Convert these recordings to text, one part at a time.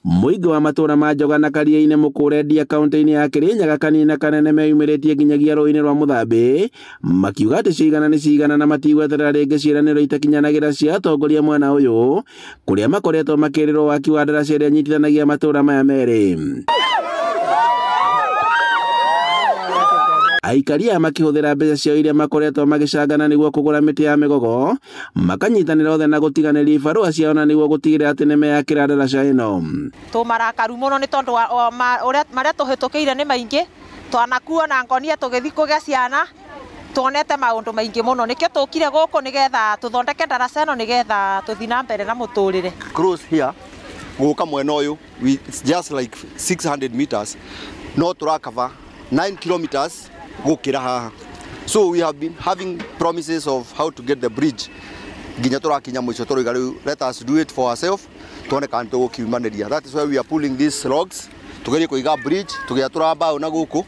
Muingi wa matura ma Njoga na Karia-ini Mukurendia kaunti-ini ya Kirinyaga kanina kanene meyumiritie nginyagia rũĩ-inĩ rwa Mũthambi makiuga ati cigana na matigweterera ringi ciĩranĩro itakinyanagira cia atongoria mwena uyu kuria makoretwo makirirwo waki wa ndaraca iria nyitithanagia matura maya meri. Aikaria makihuthira mbeca ciao iria makoretwo magicangana niguo kugura miti ya migogo makanyitanira othe na gutiganĩria ibarũa ciao na niguo gutigĩrĩra ati nimeyakĩra ndaraca ĩno. Tumarakaru muno ni tondu maria tuhitukiire ni maingi twanakuo na ngonia tugithi kugia ciana tuonete maundu maingi muno nikio tukire guku nigetha tuthondeke ndaraca ĩno nigetha tuthi na mbere na muturire. Cross here guka mwena uyu it's just like 600 meters no turakava 9 kilometers gukira haha. So we have been having promises of how to get the bridge ginya turakinya mwisho turiga riu let us do it for ourselves tuone kana tugukiumaniria. That is why we are pulling these logs tugerie kuiga bridge tugiatura mbao na guku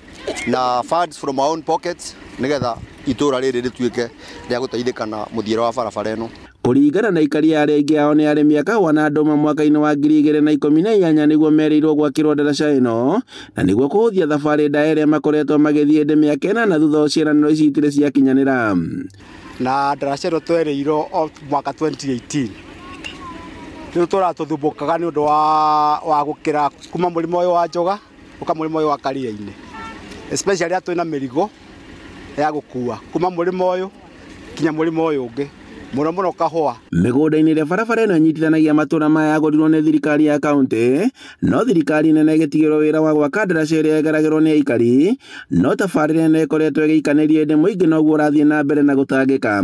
na funds from our own pockets nigetha itura riri rituike ria guteithika na muthiira wa barabara eno. Kuringana na Aikaria aria aingi ao ni arimi a kahũa na ndũma mwaka-ini wa 2018 niguo merirwo gwakirwo ndaraca ĩno na niguo kuhuthia thabarĩ ndaya iria makoretwo magithie ndĩ mĩaka ĩna na thutha wa ciĩranĩro ici itirĩ ciakinyanĩra. Na ndaraca ĩno twereirwo mwaka 2018 riu turatuthumbũkaga nĩ ũndũ wa gũkĩra kuma mũrĩmo ũyũ wa Njoga ũka mũrĩmo ũyũ wa Karia-ini, especially atwĩna mĩrigo ya gũkua kuma mũrĩmo ũyũ kinya mũrĩmo ũyũ ũngĩ muno kahũa. Mĩgũnda-inĩ ĩrĩa barabara ĩno ĩnyitithanagia matũra maya yagũrirwo nĩ thirikari ya kaunti, no thirikari nene ĩgĩtigĩrwo wĩra wa gwaka ndaraca ĩrĩa ĩgeragĩrwo nĩ aikari, no tabarĩra ĩno ĩkoretwo ĩgĩikanĩria hĩndĩ mũingĩ noguo ũrathiĩ na mbere na gũtangĩka.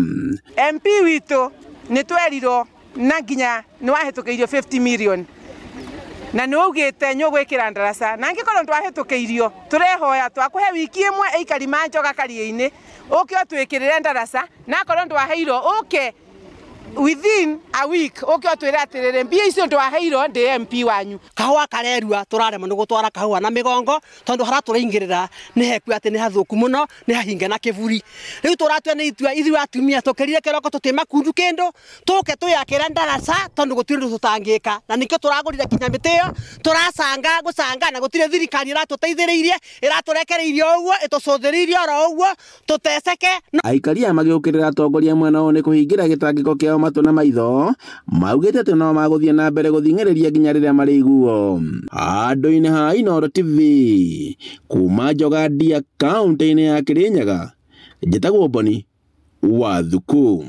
MP witũ nĩ twerirwo na nginya nĩ wahĩtũkĩirio 50 million na nĩ ugĩte nyũgwĩkĩra ndaraca na angĩkorwo ndwahĩtũkĩirio tũrehoya twakũhe wiki ĩmwe aikari ma Njoga Karia-ini ũke ũtwĩkĩrĩre ndaraca na akorwo ndwaheirwo ũke within a week ũke ũtwĩre atĩrĩrĩ mbia icio ndwaheirwo ndĩ MP wanyu. Kahũa karerua tũrarema nĩ gũtwara kahũa na mĩgongo tondũ hara tũraingĩrĩra nĩ heku atĩ nĩ hathũku mũno nĩ hahinge na kĩburi. Rĩu tũratua nĩ itua ithuĩ atumia tũkĩrire kĩroko tũtimakundu kĩndũ tũke twĩakĩre ndaraca tondũ gũtirĩ ũndũ tũtangĩka na nĩkĩo tũragũrire kinya mĩtĩ ĩyo gũcanga na gũtirĩ thirikari ĩratũteithĩrĩirie ĩratũrekereirie ũguo ĩtũcũthĩrĩirie oro ũguo tũteceke. Aikaria magĩũkĩrĩra atongoria mwena ũyũ nĩ kũhingĩra gĩtangĩko kĩao matũ na maitho maugĩte atĩ no magũthiĩ na mbere gũthing'ĩrĩria nginya rĩrĩa marĩ iguo. Handũ-inĩ ha Inooro TV kuma Njoga Ndia kaunti-inĩ ya Kirinyaga njĩtagwo Boni Wathuku.